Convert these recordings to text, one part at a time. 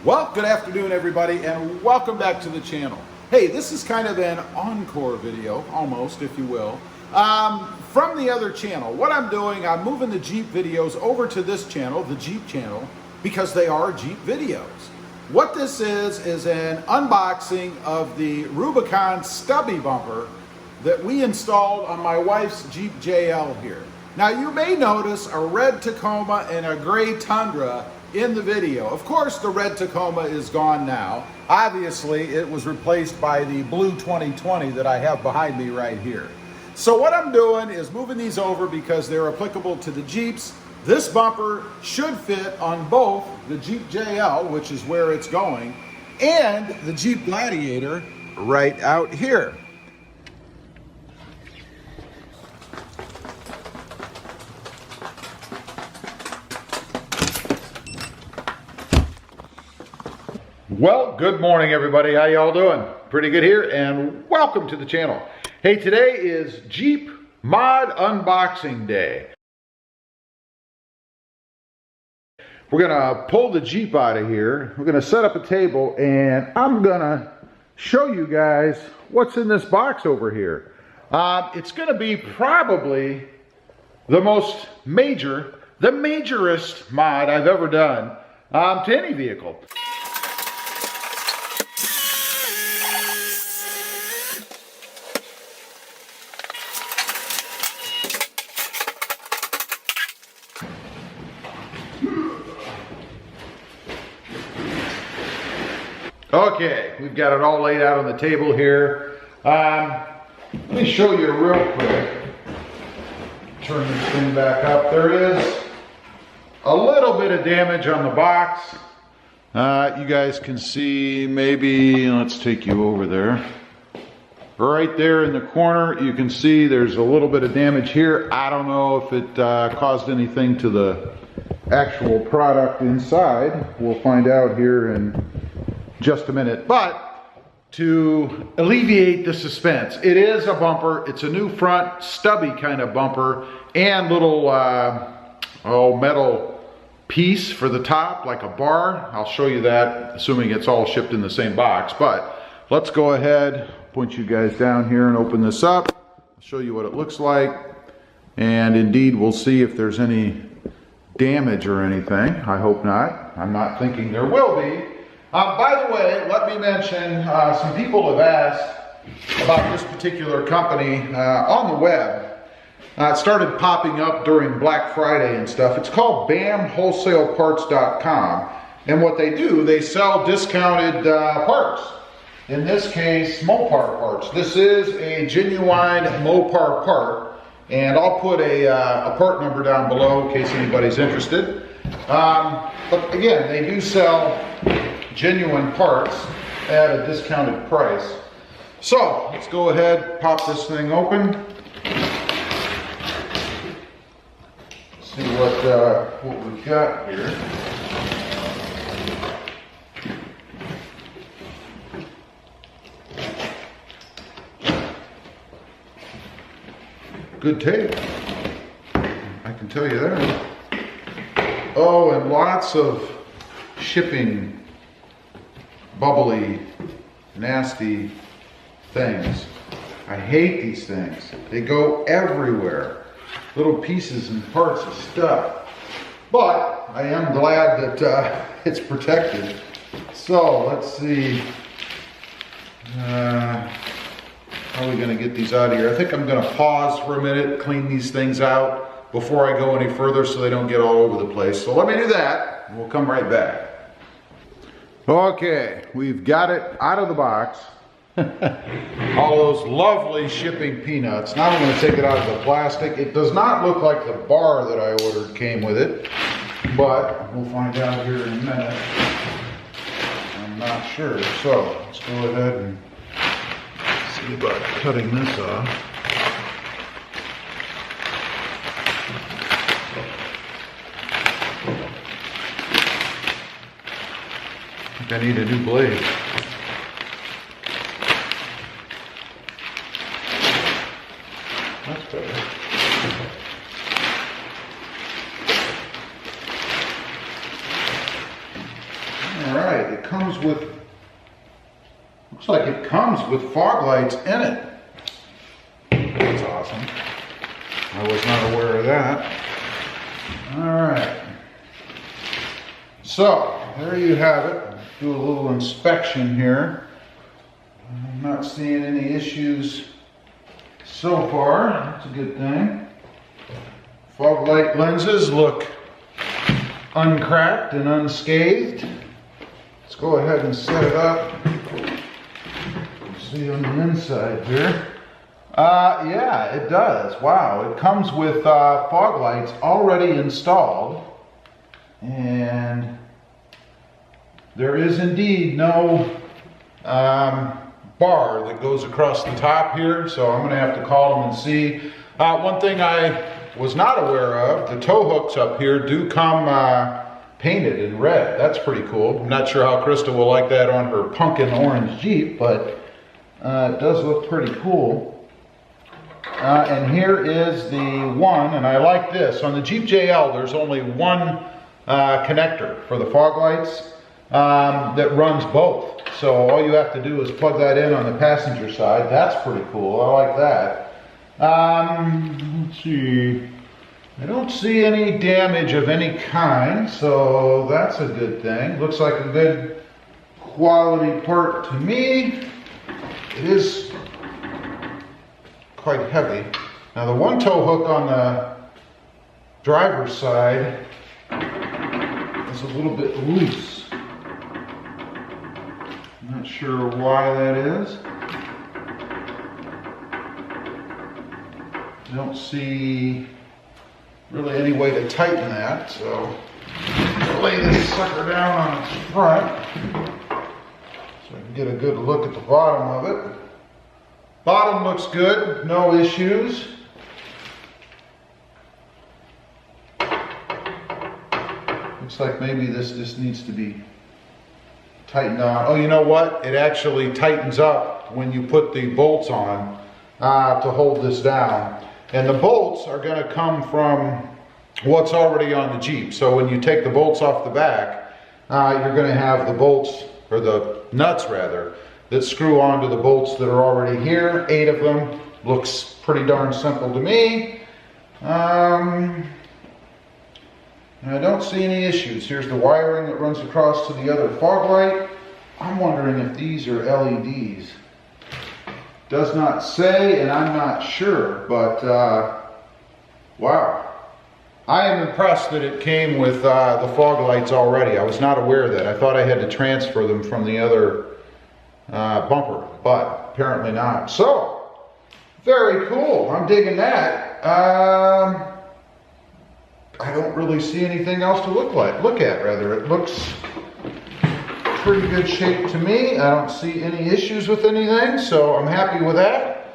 Well, good afternoon everybody and welcome back to the channel. Hey, this is kind of an encore video, almost, if you will, from the other channel. What I'm doing, I'm moving the Jeep videos over to this channel, the Jeep channel, because they are Jeep videos. What this is an unboxing of the Rubicon Stubby Bumper that we installed on my wife's Jeep JL here. Now you may notice a red Tacoma and a gray Tundra in the video. Of course, the red Tacoma is gone now. Obviously, it was replaced by the blue 2020 that I have behind me right here. So what I'm doing is moving these over because they're applicable to the Jeeps. This bumper should fit on both the Jeep JL, which is where it's going, and the Jeep Gladiator right out here. Well, good morning everybody. How y'all doing? Pretty good here, and welcome to the channel. Hey, today is Jeep Mod Unboxing Day. We're gonna pull the Jeep out of here. We're gonna set up a table and I'm gonna show you guys what's in this box over here. It's gonna be probably the majorest mod I've ever done to any vehicle. Okay, we've got it all laid out on the table here. Let me show you real quick. Turn this thing back up. There is a little bit of damage on the box. You guys can see, maybe, let's take you over there. Right there in the corner, you can see there's a little bit of damage here. I don't know if it caused anything to the actual product inside. We'll find out here in just a minute. But to alleviate the suspense, it is a bumper. It's a new front stubby kind of bumper and little metal piece for the top, like a bar. I'll show you that, assuming it's all shipped in the same box. But let's go ahead, point you guys down here and open this up. I'll show you what it looks like, and indeed we'll see if there's any damage or anything. I hope not. I'm not thinking there will be. By the way, let me mention, some people have asked about this particular company on the web. It started popping up during Black Friday and stuff. It's called BamWholesaleParts.com, and what they do, they sell discounted parts. In this case, Mopar parts. This is a genuine Mopar part, and I'll put a part number down below in case anybody's interested. But again, they do sell genuine parts at a discounted price. So let's go ahead, pop this thing open. See what we've got here. Good tape, I can tell you that. Oh, and lots of shipping bubbly, nasty things. I hate these things. They go everywhere. Little pieces and parts of stuff. But I am glad that it's protected. So let's see. How are we going to get these out of here? I think I'm going to pause for a minute, clean these things out before I go any further so they don't get all over the place. So let me do that, and we'll come right back. Okay, we've got it out of the box. All those lovely shipping peanuts. Now I'm going to take it out of the plastic. It does not look like the bar that I ordered came with it, but we'll find out here in a minute. I'm not sure. So let's go ahead and see about cutting this off. I need a new blade. That's better. All right. right, it comes with, looks like it comes with fog lights in it. That's awesome. I was not aware of that. All right. So, there you have it. Do a little inspection here. I'm not seeing any issues so far. That's a good thing. Fog light lenses look uncracked and unscathed. Let's go ahead and set it up. See on the inside here. Yeah, it does. Wow, it comes with fog lights already installed, and there is indeed no bar that goes across the top here, so I'm going to have to call them and see. One thing I was not aware of, the tow hooks up here do come painted in red. That's pretty cool. I'm not sure how Krista will like that on her pumpkin orange Jeep, but it does look pretty cool. And here is the one, and I like this. On the Jeep JL, there's only one connector for the fog lights that runs both. So all you have to do is plug that in on the passenger side. That's pretty cool. I like that. Let's see. I don't see any damage of any kind, so that's a good thing. Looks like a good quality part to me. It is quite heavy. Now the one tow hook on the driver's side is a little bit loose. I'm not sure why that is. I don't see really any way to tighten that, so I'll lay this sucker down on its front so I can get a good look at the bottom of it. Bottom looks good, no issues. Looks like maybe this just needs to be tightened on. Oh, you know what? It actually tightens up when you put the bolts on to hold this down. And the bolts are going to come from what's already on the Jeep. So when you take the bolts off the back, you're going to have the bolts, or the nuts rather, that screw onto the bolts that are already here. 8 of them. Looks pretty darn simple to me. And I don't see any issues. Here's the wiring that runs across to the other fog light. I'm wondering if these are LEDs. Does not say, and I'm not sure, but wow. I am impressed that it came with the fog lights already. I was not aware of that. I thought I had to transfer them from the other bumper, but apparently not. So, very cool. I'm digging that. I don't really see anything else to look at rather. It looks pretty good shape to me. I don't see any issues with anything, so I'm happy with that.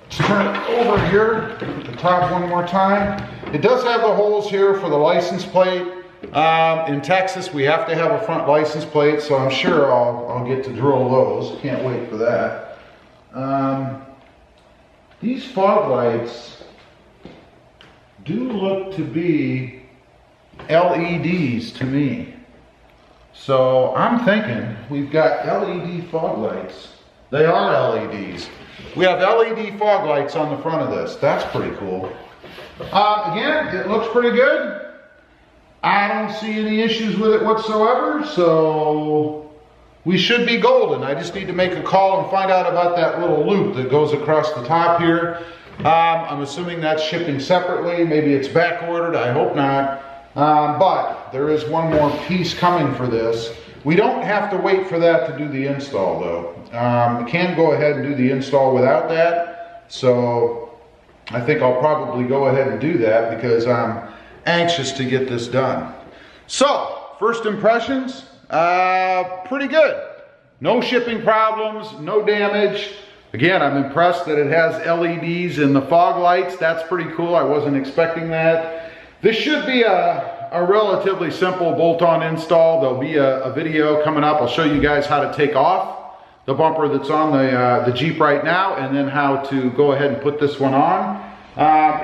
Let's turn it over here at the top one more time. It does have the holes here for the license plate. In Texas, we have to have a front license plate, so I'm sure I'll get to drill those. Can't wait for that. These fog lights do look to be LEDs to me. So I'm thinking we've got LED fog lights. They are LEDs. We have LED fog lights on the front of this. That's pretty cool. Again, it looks pretty good. I don't see any issues with it whatsoever, so we should be golden. I just need to make a call and find out about that little loop that goes across the top here. I'm assuming that's shipping separately. Maybe it's back ordered. I hope not. But there is one more piece coming for this. We don't have to wait for that to do the install though. We can go ahead and do the install without that. So I think I'll probably go ahead and do that because I'm anxious to get this done. So first impressions, pretty good. No shipping problems, no damage. Again, I'm impressed that it has LEDs in the fog lights. That's pretty cool. I wasn't expecting that. This should be a relatively simple bolt-on install. There'll be a video coming up. I'll show you guys how to take off the bumper that's on the Jeep right now, and then how to go ahead and put this one on.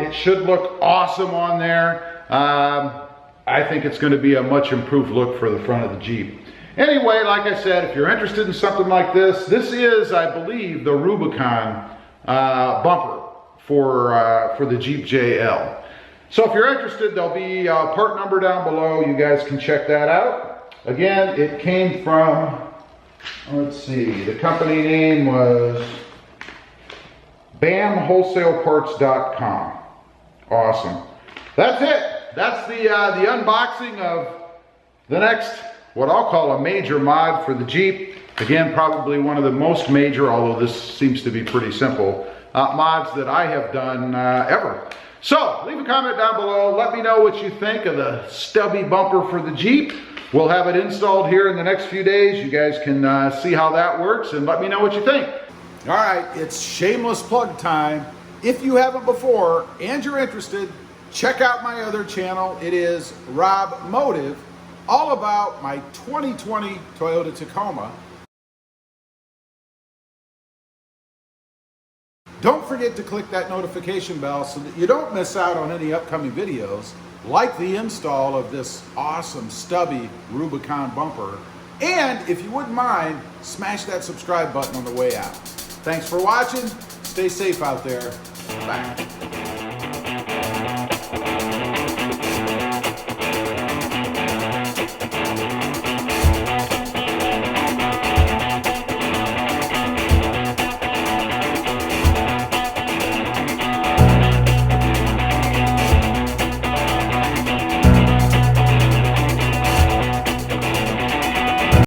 It should look awesome on there. I think it's going to be a much improved look for the front of the Jeep. Anyway, like I said, if you're interested in something like this, this is, I believe, the Rubicon bumper for the Jeep JL. So if you're interested, there'll be a part number down below. You guys can check that out. Again, it came from, let's see, the company name was BamWholesaleParts.com. Awesome. That's it. That's the unboxing of the next, what I'll call a major mod for the Jeep. Again, probably one of the most major, although this seems to be pretty simple, mods that I have done ever. So leave a comment down below. Let me know what you think of the stubby bumper for the Jeep. We'll have it installed here in the next few days. You guys can see how that works and let me know what you think. All right, it's shameless plug time. If you haven't before and you're interested, check out my other channel. It is robmotivejt, all about my 2020 Toyota Tacoma. Don't forget to click that notification bell so that you don't miss out on any upcoming videos, like the install of this awesome stubby Rubicon bumper. And if you wouldn't mind, smash that subscribe button on the way out. Thanks for watching. Stay safe out there. Bye.